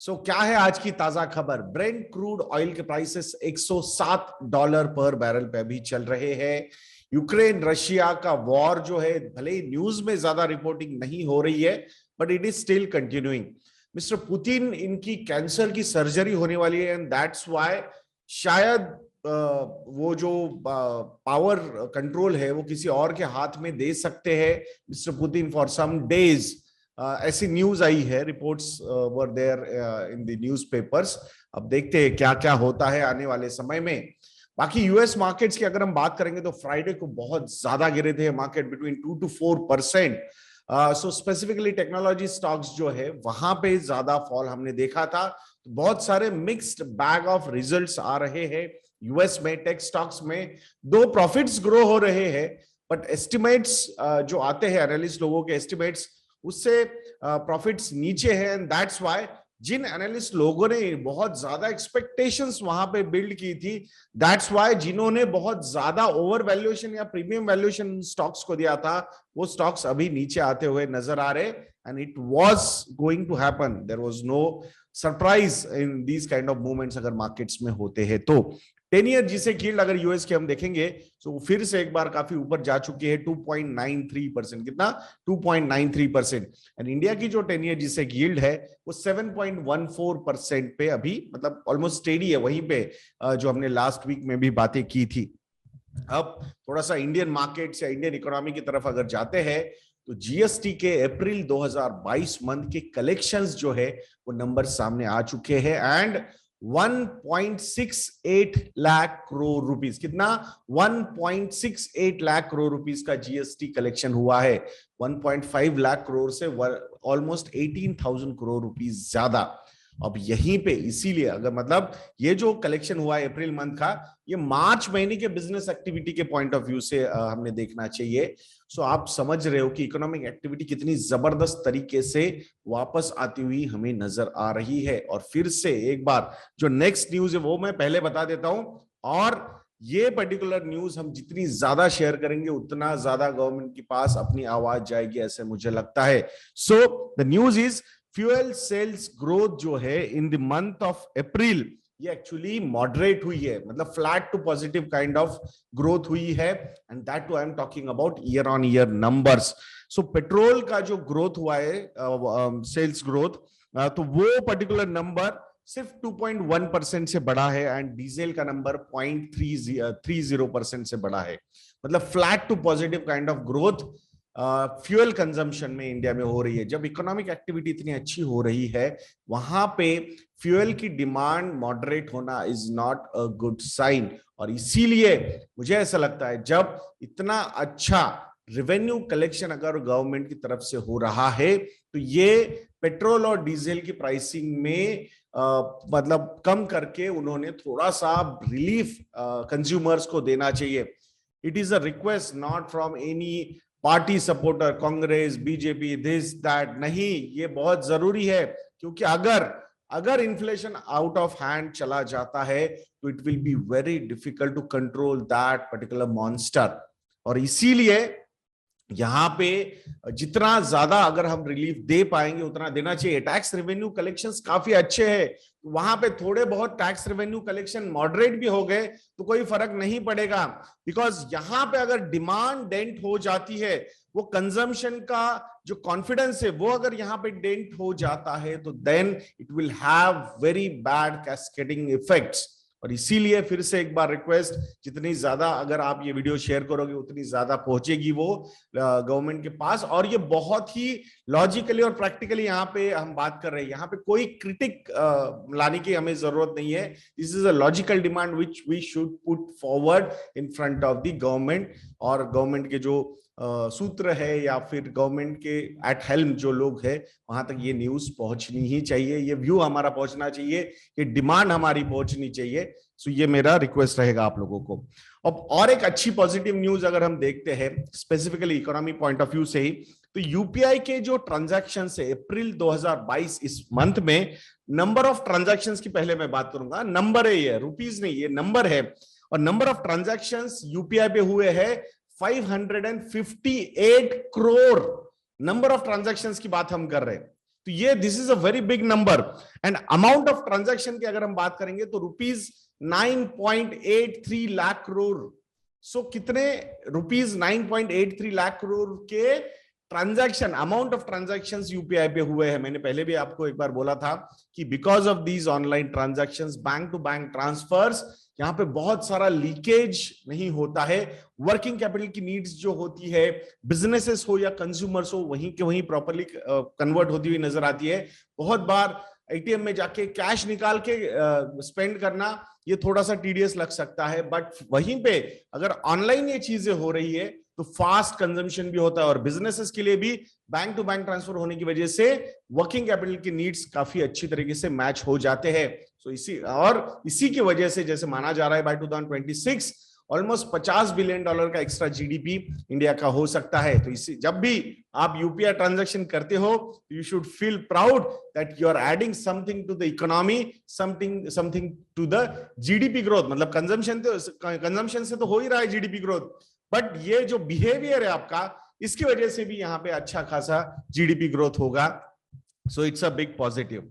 क्या है आज की ताजा खबर? ब्रेंट क्रूड ऑयल के प्राइसेस $107 पर बैरल पे अभी चल रहे हैं। यूक्रेन रशिया का वॉर जो है, भले ही न्यूज में ज्यादा रिपोर्टिंग नहीं हो रही है, but it is still continuing. Mister Putin, इनकी कैंसर की सर्जरी होने वाली है एंड दैट्स व्हाई शायद वो जो पावर कंट्रोल है वो किसी और के हाथ में दे सकते हैं mister Putin for some days. ऐसी न्यूज आई है, reports were there in the newspapers. अब देखते हैं क्या क्या होता है आने वाले समय में। बाकी यूएस मार्केट्स की अगर हम बात करेंगे तो फ्राइडे को बहुत ज्यादा गिरे थे market, between 2 to 4%। So specifically technology stocks जो है वहां पे ज्यादा फॉल हमने देखा था। तो बहुत सारे मिक्स्ड बैग ऑफ रिजल्ट्स आ रहे हैं यूएस में। टेक स्टॉक्स में दो प्रॉफिट्स ग्रो हो रहे हैं, बट एस्टिमेट्स जो आते हैं एनालिस्ट लोगों के एस्टिमेट्स, उससे प्रॉफिट्स नीचे है। एंड दैट्स व्हाई जिन एनालिस्ट लोगों ने बहुत ज्यादा एक्सपेक्टेशंस वहां पे बिल्ड की थी, दैट्स व्हाई जिन्होंने बहुत ज्यादा ओवर वैल्यूएशन या प्रीमियम वैल्यूएशन स्टॉक्स को दिया था, वो स्टॉक्स अभी नीचे आते हुए नजर आ रहे। And it was going to happen, there was no surprise in these kind of movements अगर मार्केट्स में होते हैं तो। 10 ईयर जिसे कील्ड अगर यूएस के हम देखेंगे तो फिर से एक बार काफी ऊपर जा चुकी है, 2.93%। कितना? 2.93%। एंड इंडिया की जो 10 ईयर जिसे कील्ड है वो 7.14% पे अभी, मतलब ऑलमोस्ट स्टेडी है वहीं पे जो हमने लास्ट वीक में भी बातें की थी। अब थोड़ा सा इंडियन मार्केट या इंडियन इकोनॉमी की तरफ अगर जाते हैं तो जीएसटी के अप्रैल 2022 मंथ के कलेक्शंस जो है वो नंबर सामने आ चुके हैं एंड 1.68 लाख करोड़ रुपीस। कितना? 1.68 लाख करोड़ रुपीस का जीएसटी कलेक्शन हुआ है। 1.5 लाख करोड़ से ऑलमोस्ट 18,000 करोड़ रुपीस ज्यादा। अब यहीं पे इसीलिए अगर मतलब ये जो कलेक्शन हुआ है अप्रैल मंथ का, ये मार्च महीने के बिजनेस एक्टिविटी के पॉइंट ऑफ व्यू से हमने देखना चाहिए। सो आप समझ रहे हो कि इकोनॉमिक एक्टिविटी कितनी जबरदस्त तरीके से वापस आती हुई हमें नजर आ रही है। और फिर से एक बार जो नेक्स्ट न्यूज है वो मैं पहले बता देता हूं, और ये पर्टिकुलर न्यूज हम जितनी ज्यादा शेयर करेंगे उतना ज्यादा गवर्नमेंट के पास अपनी आवाज जाएगी, ऐसे मुझे लगता है। So the news is fuel sales growth जो है in the month of April, ये एक्चुअली मॉडरेट हुई है, मतलब flat to positive kind of growth हुई है। And that too I am talking about year on year numbers. So petrol का जो ग्रोथ हुआ है सेल्स ग्रोथ, तो वो पर्टिकुलर नंबर सिर्फ 2.1% से बढ़ा है एंड डीजल का नंबर 0.30% से बढ़ा है। मतलब flat to positive kind of growth fuel consumption में इंडिया में हो रही है। जब इकोनॉमिक एक्टिविटी इतनी अच्छी हो रही है वहां पे फ्यूल की डिमांड मॉडरेट होना is not a good sign. और इसीलिए मुझे ऐसा लगता है जब इतना अच्छा रेवेन्यू कलेक्शन अगर गवर्नमेंट की तरफ से हो रहा है तो ये पेट्रोल और डीजल की प्राइसिंग में मतलब कम करके उन्होंने थोड़ा सा रिलीफ कंज्यूमर्स को देना चाहिए। It is a request not from any party supporter, Congress, BJP, this that, नहीं, ये बहुत जरूरी है। क्योंकि अगर इन्फ्लेशन आउट ऑफ हैंड चला जाता है तो it will be very difficult to control that particular monster. और इसीलिए यहां पे जितना ज्यादा अगर हम रिलीफ दे पाएंगे उतना देना चाहिए। टैक्स रेवेन्यू कलेक्शंस काफी अच्छे हैं, वहां पे थोड़े बहुत टैक्स रेवेन्यू कलेक्शन मॉडरेट भी हो गए तो कोई फर्क नहीं पड़ेगा। बिकॉज यहां पे अगर डिमांड डेंट हो जाती है, वो कंजम्पशन का जो कॉन्फिडेंस है वो अगर यहां पे डेंट हो जाता है तो then it will have very bad cascading effects. और इसीलिए फिर से एक बार रिक्वेस्ट, जितनी ज्यादा अगर आप ये वीडियो शेयर करोगे उतनी ज्यादा पहुंचेगी वो गवर्नमेंट के पास। और ये बहुत ही लॉजिकली और प्रैक्टिकली यहाँ पे हम बात कर रहे हैं, यहाँ पे कोई क्रिटिक लाने की हमें जरूरत नहीं है। This is a logical demand which we should put forward in front of the government. और गवर्नमेंट के जो सूत्र है या फिर गवर्नमेंट के एट हेल्म जो लोग हैं वहां तक ये न्यूज पहुंचनी ही चाहिए, ये व्यू हमारा पहुंचना चाहिए, ये डिमांड हमारी पहुंचनी चाहिए। सो ये मेरा रिक्वेस्ट रहेगा आप लोगों को। अब और एक अच्छी पॉजिटिव न्यूज अगर हम देखते हैं specifically economy point of view से ही, तो यूपीआई के जो ट्रांजैक्शन है अप्रैल 2022 इस मंथ में, नंबर ऑफ ट्रांजैक्शन की पहले मैं बात करूंगा, नंबर है ये, रुपीज नहीं, ये नंबर है। और नंबर ऑफ ट्रांजैक्शन यूपीआई पे हुए हैं 558 करोड़। नंबर ऑफ ट्रांजैक्शंस की बात हम कर रहे हैं। तो ये this is a very big number. And amount of transaction की अगर हम बात करेंगे तो रुपीज 9.83 लाख करोड़। सो कितने रुपीज 9.83 लाख करोड़ के transaction, amount of transaction UPI पे हुए हैं। मैंने पहले भी आपको एक बार बोला था कि because of these online transactions, bank to bank transfers, यहाँ पे बहुत सारा लीकेज नहीं होता है। वर्किंग कैपिटल की नीड्स जो होती है, बिजनेसेस हो या कंज्यूमर्स हो, वहीं के वहीं प्रॉपर्ली कन्वर्ट होती हुई नजर आती है। बहुत बार एटीएम में जाके कैश निकाल के स्पेंड करना ये थोड़ा सा टीडियस लग सकता है, बट वहीं पे अगर ऑनलाइन ये चीजें हो रही है तो फास्ट कंजम्पशन भी होता है, और बिजनेसेस के लिए भी बैंक टू बैंक ट्रांसफर होने की वजह से वर्किंग कैपिटल की नीड्स काफी अच्छी तरीके से मैच हो जाते हैं। सो इसी की वजह से जैसे माना जा रहा है बाय 2026 ऑलमोस्ट $50 बिलियन का एक्स्ट्रा जीडीपी इंडिया का हो सकता है। तो इसी जब भी आप यूपीआई ट्रांजैक्शन करते हो, you should feel proud that you are adding something to the economy, something to the GDP growth. मतलब कंजम्पशन से तो हो ही रहा है जीडीपी ग्रोथ, बट ये जो बिहेवियर है आपका, इसकी वजह से भी यहाँ पे अच्छा खासा जीडीपी ग्रोथ होगा। So it's a big positive.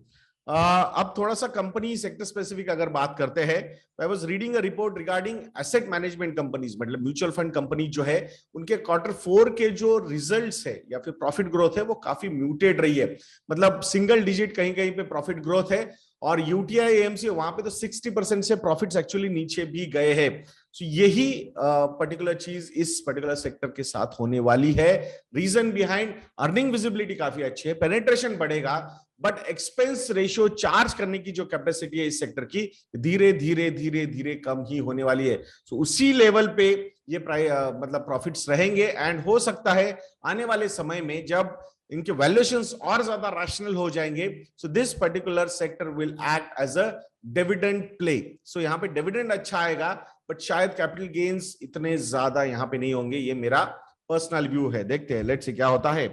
अब थोड़ा सा कंपनी सेक्टर स्पेसिफिक अगर बात करते हैं, I was reading a report regarding asset management companies, मतलब म्यूचुअल फंड कंपनी जो है, उनके Q4 के जो रिजल्ट्स है या फिर प्रॉफिट ग्रोथ है वो काफी म्यूटेड रही है। मतलब सिंगल डिजिट कहीं कहीं पे प्रॉफिट ग्रोथ है, और यूटीआई एएमसी वहां पे तो 60% से प्रॉफिट्स एक्चुअली नीचे भी गए हैं। तो यही पर्टिकुलर चीज इस पर्टिकुलर सेक्टर के साथ होने वाली है। रीजन बिहाइंड, अर्निंग विजिबिलिटी काफी अच्छी है, पेनिट्रेशन बढ़ेगा, बट एक्सपेंस रेशियो, चार्ज करने की जो कैपेसिटी है इस सेक्टर की, धीरे धीरे धीरे धीरे कम ही होने वाली है। तो उसी लेवल पे ये मतलब प्रॉफिट्स रहेंगे, एंड हो सकता है आने वाले समय में जब इनके वैल्यूएशंस और ज्यादा रैशनल हो जाएंगे, so this particular sector will act as a dividend play. So यहाँ पे डिविडेंड अच्छा आएगा, बट शायद कैपिटल गेन्स इतने ज्यादा यहाँ पे नहीं होंगे। ये मेरा पर्सनल व्यू है, देखते हैं लेट्स सी क्या होता है।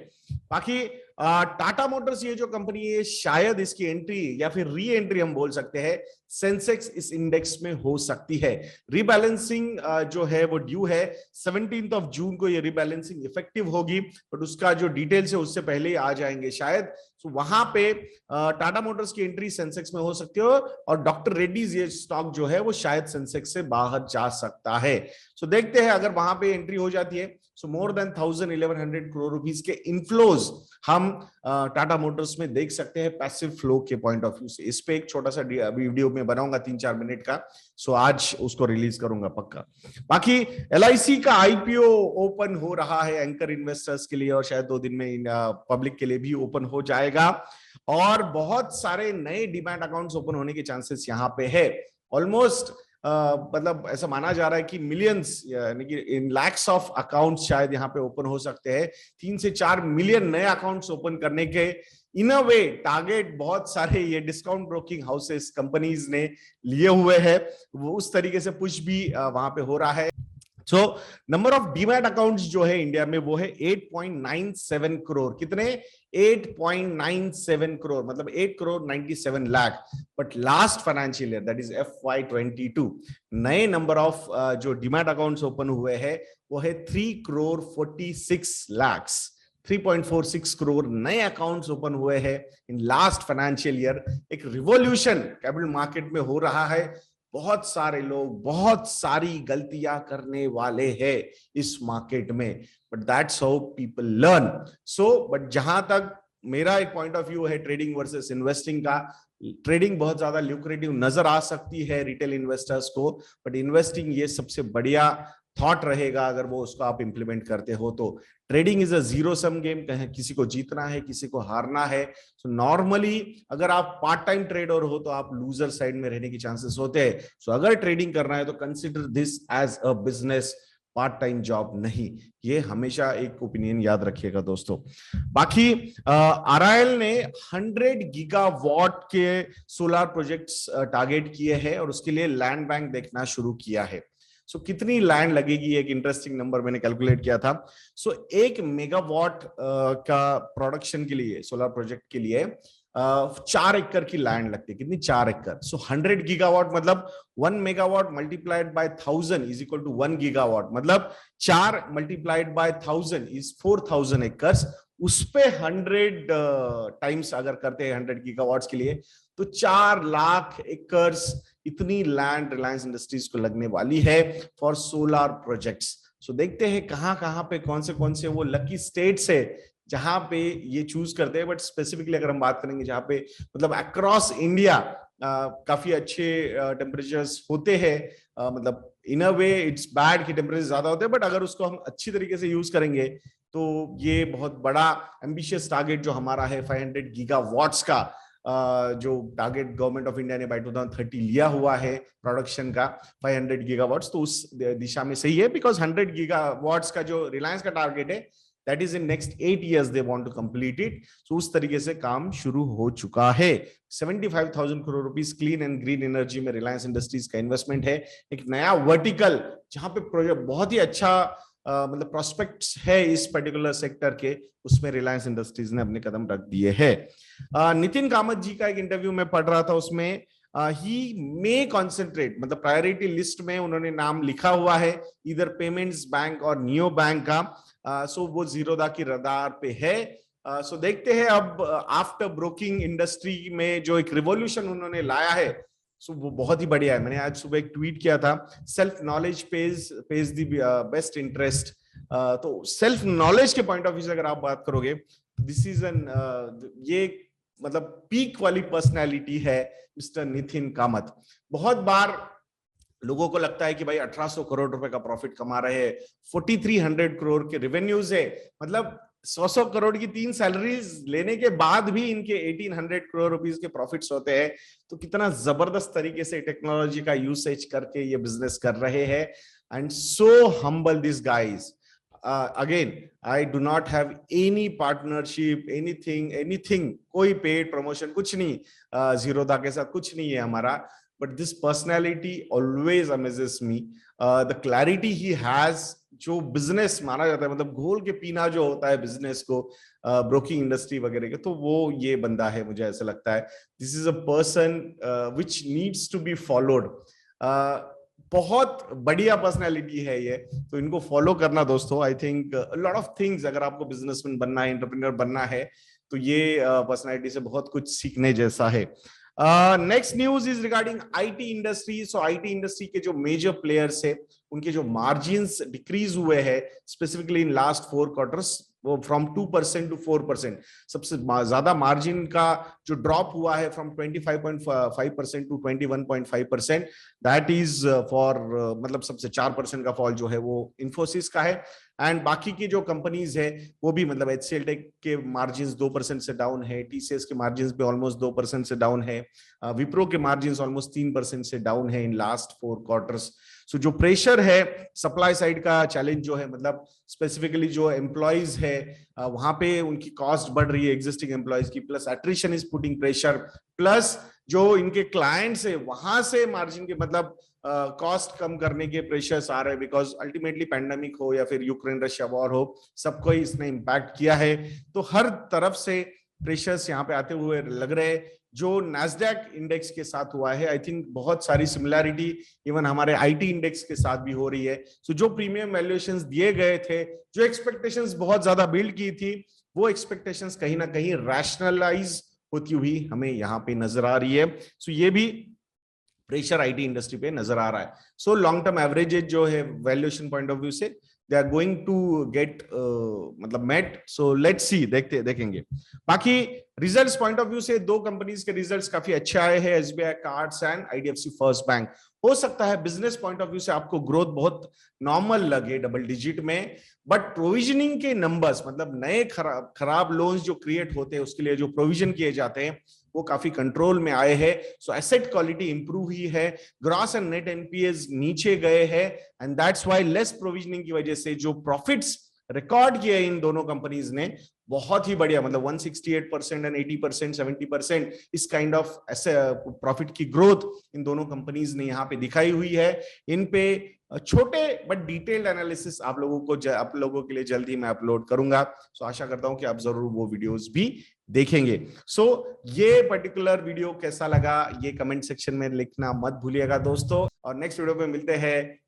बाकी टाटा मोटर्स ये जो कंपनी है, शायद इसकी एंट्री या फिर री एंट्री हम बोल सकते हैं सेंसेक्स इस इंडेक्स में हो सकती है। रीबैलेंसिंग जो है वो ड्यू है 17 जून को, ये रीबैलेंसिंग इफेक्टिव होगी, बट उसका जो डिटेल्स है उससे पहले ही आ जाएंगे शायद। तो वहां पे टाटा मोटर्स की एंट्री सेंसेक्स में हो सकती है, और डॉक्टर रेड्डीज ये स्टॉक जो है वो शायद सेंसेक्स से बाहर जा सकता है। सो देखते हैं अगर वहां पे एंट्री हो जाती है, सो मोर देन 1100 करोड़ रुपीस के इनफ्लोज हम टाटा मोटर्स में देख सकते हैं पैसिव फ्लो के पॉइंट ऑफ व्यू से। इस पे एक छोटा सा वीडियो में बनाऊंगा 3-4 मिनट का, सो आज उसको रिलीज करूंगा पक्का। बाकी एलआईसी का आईपीओ ओपन हो रहा है एंकर इन्वेस्टर्स के लिए, और शायद 2 दिन में पब्लिक के लिए भी ओपन हो जाएगा, और बहुत सारे नए डीमैट अकाउंट्स ओपन होने के चांसेस यहाँ पे है। ऑलमोस्ट मतलब ऐसा माना जा रहा है कि मिलियंस यानी कि इन लैक्स ऑफ अकाउंट्स शायद यहाँ पे ओपन हो सकते हैं। 3 से 4 मिलियन नए अकाउंट्स ओपन करने के इन अ वे टारगेट बहुत सारे ये डिस्काउंट ब्रोकिंग हाउसेस कंपनीज ने लिए हुए हैं, वो उस तरीके से पुश भी वहां पे हो रहा है। So number of demat accounts जो है इंडिया में वो है 8.97 करोड़। कितने? 8.97 करोड़, मतलब 8 crore 97 lakh. But last financial year, that is FY22, नए नंबर ऑफ जो डीमैट अकाउंट्स ओपन हुए हैं वो है 3 करोड़ 46 लाख। 3.46 करोड़ नए अकाउंट्स ओपन हुए हैं इन लास्ट फाइनेंशियल ईयर। एक रिवॉल्यूशन कैपिटल मार्केट में हो रहा है। बहुत सारे लोग बहुत सारी गलतियां करने वाले हैं इस मार्केट में, but that's how people learn. So but जहां तक मेरा एक पॉइंट ऑफ व्यू है ट्रेडिंग वर्सेस इन्वेस्टिंग का, ट्रेडिंग बहुत ज्यादा ल्यूक्रेटिव नजर आ सकती है रिटेल इन्वेस्टर्स को, बट इन्वेस्टिंग ये सबसे बढ़िया थॉट रहेगा अगर वो उसको आप इंप्लीमेंट करते हो तो। Trading is a zero sum game, कहीं किसी को जीतना है किसी को हारना है। सो नॉर्मली अगर आप पार्ट टाइम ट्रेडर हो तो आप लूजर साइड में रहने की चांसेस होते हैं। सो अगर ट्रेडिंग करना है तो consider this as a business, part time job नहीं। ये हमेशा एक ओपिनियन याद रखिएगा दोस्तों। बाकी आरआईएल ने 100 गीगावाट के सोलर प्रोजेक्ट्स टारगेट किए हैं, और उसके लिए लैंड बैंक देखना शुरू किया है। सो कितनी लैंड लगेगी, एक इंटरेस्टिंग नंबर मैंने कैलकुलेट किया था। सो 1 मेगावाट का प्रोडक्शन के लिए, सोलर प्रोजेक्ट के लिए 4 एकड़ की लैंड लगती है। कितनी? 4 एकड़। सो 100 गीगावाट मतलब 1 megawatt multiplied by 1000 is equal to 1 gigawatt, मतलब 4 मल्टीप्लाइड बाय 1000 इज 4000 एकर्स, उस पे 100 टाइम्स अगर करते हैं 100 गीगावाट्स के लिए, तो 4 लाख एकर्स इतनी लैंड रिलायंस इंडस्ट्रीज को लगने वाली है फॉर सोलर प्रोजेक्ट्स। सो देखते हैं कहाँ कहाँ पे कौन से वो लकी स्टेट्स है जहां पे ये चूज करते हैं। बट स्पेसिफिकली अगर हम बात करेंगे जहां पे मतलब अक्रॉस इंडिया काफी अच्छे टेम्परेचर्स होते हैं, मतलब इन अ वे इट्स बैड कि टेम्परेचर ज्यादा होते हैं, बट अगर उसको हम अच्छी तरीके से यूज करेंगे तो ये बहुत बड़ा एम्बिशियस टारगेट जो हमारा है 500 गीगावाट्स का, जो टारगेट गवर्नमेंट ऑफ इंडिया ने बाय 2030 लिया हुआ है प्रोडक्शन का 500 गीगावाट्स, तो उस दिशा में सही है। बिकॉज 100 गीगावाट्स का जो रिलायंस का टारगेट है that is in next 8 years they want to complete it. So उस तरीके से काम शुरू हो चुका है। 75,000 crore rupees clean and green energy में रिलायंस इंडस्ट्रीज का इन्वेस्टमेंट है, एक नया वर्टिकल जहां पे प्रोजेक्ट बहुत ही अच्छा मतलब प्रोस्पेक्ट्स है इस पर्टिकुलर सेक्टर के, उसमें रिलायंस इंडस्ट्रीज ने अपने कदम रख दिए हैं। नितिन कामत जी का एक इंटरव्यू में पढ़ रहा था, उसमें ही मे कॉन्सेंट्रेट, मतलब प्रायोरिटी लिस्ट में उन्होंने नाम लिखा हुआ है इधर पेमेंट्स बैंक और नियो बैंक का। सो वो जीरोधा की रडार पे है। सो देखते हैं अब आफ्टर ब्रोकिंग इंडस्ट्री में जो एक रिवॉल्यूशन उन्होंने लाया है, सो वो बहुत ही बढ़िया है। मैंने आज सुबह एक ट्वीट किया था, self knowledge page the best interest. तो सेल्फ नॉलेज के पॉइंट ऑफ व्यू से अगर आप बात करोगे, दिस इज एन ये मतलब पीक वाली पर्सनैलिटी है मिस्टर नितिन कामत। बहुत बार लोगों को लगता है कि भाई 1800 करोड़ रुपए का प्रॉफिट कमा रहे हैं, 4300 करोड़ के रेवेन्यूज है, मतलब 100 करोड़ की 3 सैलरीज लेने के बाद भी इनके 1800 करोड़ रुपीस के प्रॉफिट्स होते हैं। तो कितना जबरदस्त तरीके से टेक्नोलॉजी का यूसेज करके ये बिजनेस कर रहे हैं। And so humble this guys. Again I do not have any partnership, anything, कोई पेड प्रमोशन कुछ नहीं, जीरोधा के साथ कुछ नहीं है हमारा। But this personality always amazes me. The clarity he has, जो बिजनेस माना जाता है, मतलब घोल के पीना जो होता है बिजनेस को, ब्रोकिंग इंडस्ट्री वगैरह के, तो वो ये बंदा है, मुझे ऐसा लगता है। This is a person which needs to be followed. बहुत बढ़िया पर्सनैलिटी है ये, तो इनको फॉलो करना दोस्तों। I think lot of things, अगर आपको बिजनेसमैन बनना है, एंटरप्रेन्योर बनना है, तो ये पर्सनैलिटी से बहुत कुछ सीखने जैसा है। Next news is regarding IT industry. So IT industry के जो मेजर प्लेयर्स है, उनके जो मार्जिन्स डिक्रीज हुए हैं स्पेसिफिकली इन लास्ट 4 क्वार्टर्स, वो फ्रॉम 2% टू 4%। सबसे ज्यादा मार्जिन का जो ड्रॉप हुआ है from 25.5% to 21.5%, that is for मतलब सबसे 4% का फॉल जो है वो इन्फोसिस का है। एंड बाकी की जो कंपनीज है वो भी, मतलब HCL टेक के मार्जिन्स 2% से डाउन है, TCS के मार्जिन्स भी ऑलमोस्ट 2% से डाउन है, विप्रो के मार्जिन्स ऑलमोस्ट 3% से डाउन है इन लास्ट 4 क्वार्टर्स। सो जो प्रेशर है सप्लाई साइड का चैलेंज जो है, मतलब स्पेसिफिकली जो एम्प्लॉयज है वहां पे उनकी कॉस्ट बढ़ रही है एग्जिस्टिंग एम्प्लॉयज की, plus attrition is putting pressure, plus जो इनके क्लाइंट्स है वहां से मार्जिन के मतलब कॉस्ट कम करने के प्रेशर्स आ रहे हैं, बिकॉज अल्टीमेटली पैंडेमिक हो या फिर यूक्रेन रशिया वॉर हो, सबको ही इसने इम्पैक्ट किया है। तो हर तरफ से प्रेशर्स यहाँ पे आते हुए लग रहे हैं। जो नैस्डैक इंडेक्स के साथ हुआ है, आई थिंक बहुत सारी सिमिलैरिटी इवन हमारे आईटी इंडेक्स के साथ भी हो रही है। सो जो प्रीमियम वैल्यूएशंस दिए गए थे, जो एक्सपेक्टेशंस बहुत ज्यादा बिल्ड की थी, वो एक्सपेक्टेशंस कहीं ना कहीं रैशनलाइज होती हुई हमें यहाँ पे नजर आ रही है। सो ये भी प्रेशर आईटी इंडस्ट्री पे नजर आ रहा है। सो लॉन्ग टर्म एवरेजेज जो है वैल्यूएशन पॉइंट ऑफ व्यू से they are going to get मतलब मेट। सो लेट्स सी, देखेंगे। बाकी रिजल्ट्स पॉइंट ऑफ व्यू से 2 कंपनीज के रिजल्ट्स काफी अच्छे आए हैं, SBI cards and IDFC first bank. हो सकता है बिजनेस पॉइंट ऑफ व्यू से आपको ग्रोथ बहुत नॉर्मल लगे डबल डिजिट में, बट प्रोविजनिंग के नंबर्स, मतलब नए खराब लोन्स जो क्रिएट होते हैं उसके लिए जो प्रोविजन किए जाते हैं वो काफी कंट्रोल में आए हैं। सो एसेट क्वालिटी इंप्रूव हुई है, ग्रॉस एंड नेट NPAs नीचे गए हैं, and that's why less provisioning की वजह से जो प्रॉफिट्स रिकॉर्ड किए इन दोनों कंपनीज ने बहुत ही बढ़िया, मतलब 168% एंड 80%, 70% इस काइंड ऑफ ऐसे प्रॉफिट की ग्रोथ इन दोनों कंपनीज ने यहाँ पे दिखाई हुई है। इन पे छोटे बट डिटेल्ड एनालिसिस आप लोगों के लिए जल्दी मैं अपलोड करूंगा। सो आशा करता हूं कि आप जरूर वो वीडियोस भी देखेंगे। सो ये पर्टिकुलर वीडियो कैसा लगा ये कमेंट सेक्शन में लिखना मत भूलिएगा दोस्तों, और नेक्स्ट वीडियो पे मिलते हैं।